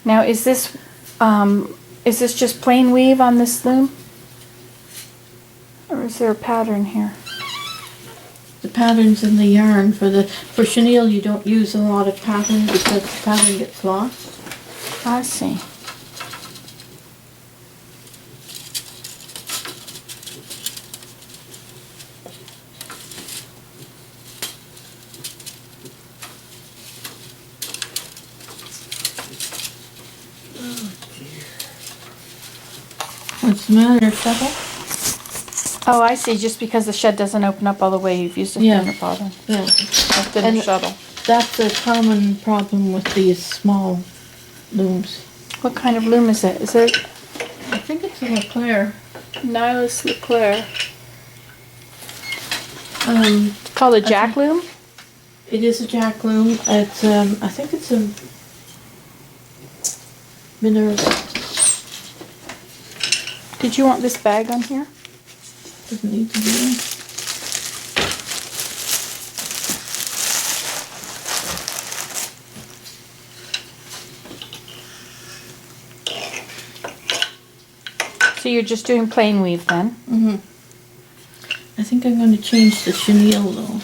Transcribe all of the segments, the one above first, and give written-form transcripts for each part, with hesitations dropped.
Now is this just plain weave on this loom? Or is there a pattern here? The pattern's in the yarn. For chenille you don't use a lot of pattern because the pattern gets lost. I see. What's the matter, Shuttle? Oh, I see. Just because the shed doesn't open up all the way, you've used a Yeah. thinner pattern. Yeah. A thinner shuttle. That's a common problem with these small looms. What kind of loom is it? Is it I think it's a Leclerc. Nihilus Leclerc? Um, Called a jack loom? it is a jack loom. It's I think it's a Minerva. Did you want this bag on here? Doesn't need to be there. So you're just doing plain weave then? Mm-hmm. I think I'm going to change the chenille though.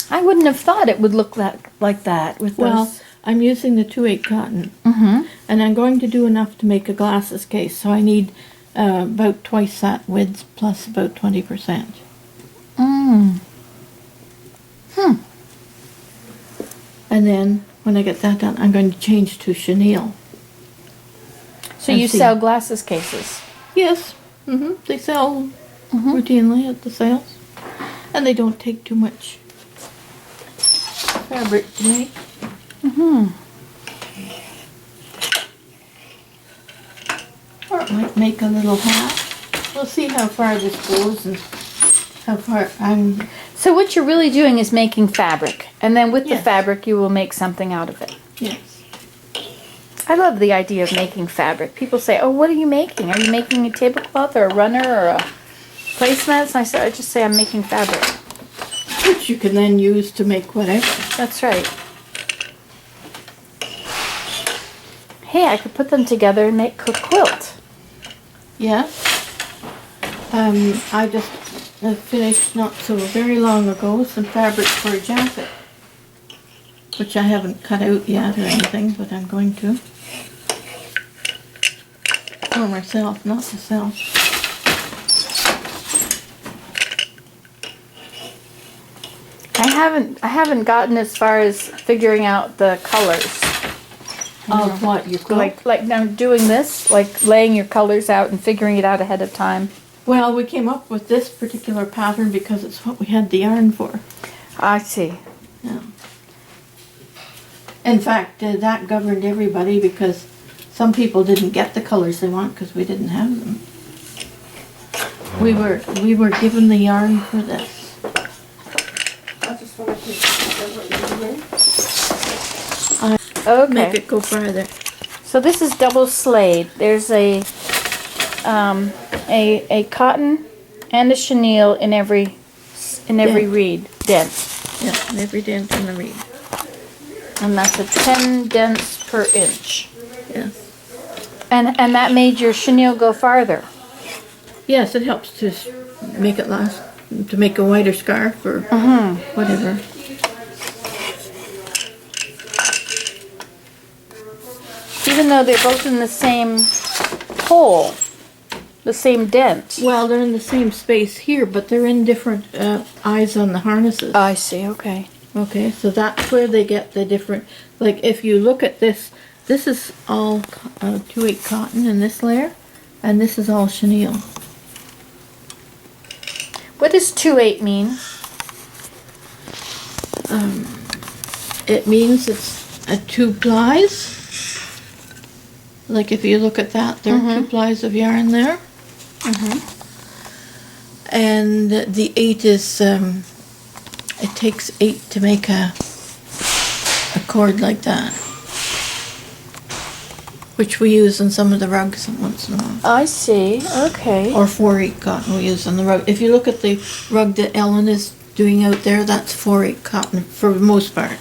I wouldn't have thought it would look like that with Well, those. I'm using the 2/8 cotton. Mm-hmm. And I'm going to do enough to make a glasses case, so I need about twice that width plus about 20%. Mm. And then when I get that done, I'm going to change to chenille. So I you see. sell glasses cases? Yes, they sell routinely at the sales, and they don't take too much fabric to make. Or it might make a little hat. We'll see how far this goes and how far I'm. So what you're really doing is making fabric, and then with the Yes. fabric you will make something out of it. Yes. I love the idea of making fabric. People say, "Oh, what are you making? Are you making a tablecloth or a runner or a placemat?" And I just say I'm making fabric. Which you can then use to make whatever. That's right. Hey, I could put them together and make a quilt. Yes. I just finished not so very long ago some fabric for a jacket, which I haven't cut out yet or anything, but I'm going to. For myself, not to sell. I haven't gotten as far as figuring out the colors. Of what you quilt? Like now doing this, like laying your colors out and figuring it out ahead of time. Well, we came up with this particular pattern because it's what we had the yarn for. I see. Yeah. In fact, that governed everybody because some people didn't get the colors they want because we didn't have them. We were given the yarn for this. I just want to Okay. make it go farther. So this is double sleyed. There's a cotton and a chenille in every reed dent, Yeah, and every dent in the reed. and that's a 10 dents per inch. Yes. And that made your chenille go farther. Yes, it helps to make it last, to make a wider scarf or whatever. Even though they're both in the same hole, the same dent. Well, they're in the same space here, but they're in different eyes on the harnesses. I see, okay. Okay, so that's where they get the different, like if you look at this, this is all 2/8 cotton in this layer, and this is all chenille. What does 2/8 mean? It means it's 2 plies. Like if you look at that, there are 2 plies of yarn there. And the 8 is, it takes 8 to make a cord like that. which we use in some of the rugs once in a while. I see. Okay. Or 4/8 cotton we use on the rug. If you look at the rug that Ellen is doing out there, that's 4/8 cotton for the most part.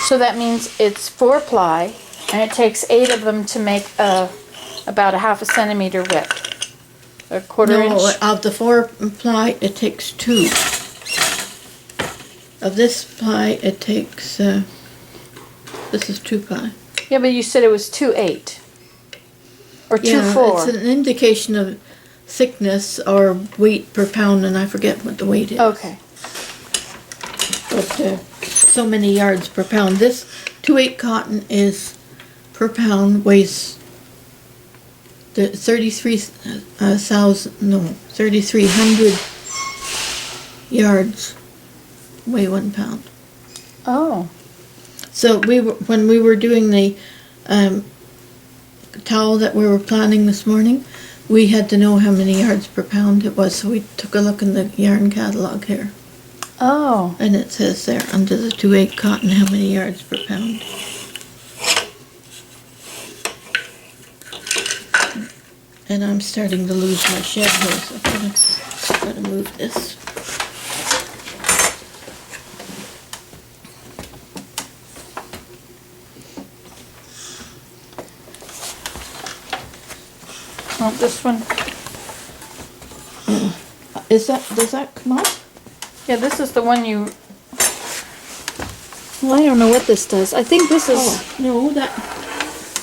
So that means it's 4-ply, and it takes 8 of them to make about a half a centimeter width. A quarter No, inch? of the 4-ply, it takes 2. Of this ply, it takes, this is 2-ply. Yeah, but you said it was 2/8. Or 2/4. It's an indication of thickness or weight per pound, and I forget what the weight is. Okay. But so many yards per pound. This 2/8 cotton is per pound weighs the 3,300 yards weigh 1 pound. Oh. So when we were doing the towel that we were planning this morning, we had to know how many yards per pound it was, so we took a look in the yarn catalog here. Oh. And it says there, under the 2/8 cotton, how many yards per pound. And I'm starting to lose my shed here, so I'm gotta move this. Oh, this one. Does that come up? Yeah, this is the one you... Well, I don't know what this does. I think this is... Oh, no,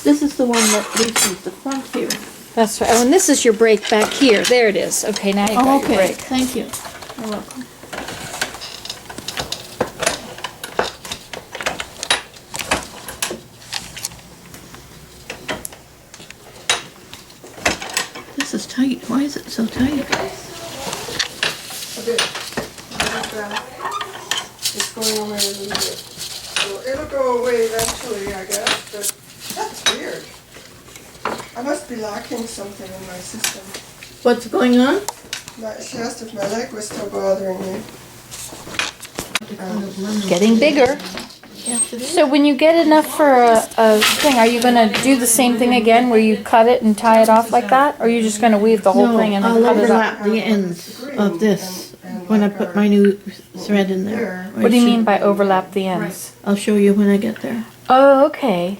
this is the one that loosens the front here. That's right. Oh, and this is your break back here. There it is. Okay, now you got Oh, your okay, break. thank you. You're welcome. This is tight. Why is it so tight? It's going away a little bit. So it'll go away eventually, I guess, but that's weird. I must be lacking something in my system. What's going on? She asked if my leg was still bothering me. Getting bigger. Yes, it is. So when you get enough for a thing, are you going to do the same thing again where you cut it and tie it off like that? Or are you just going to weave the whole No, thing and then I'll cut it up? overlap the ends of this when I put my new thread in there. What do you mean by overlap the ends? I'll show you when I get there. Oh, okay.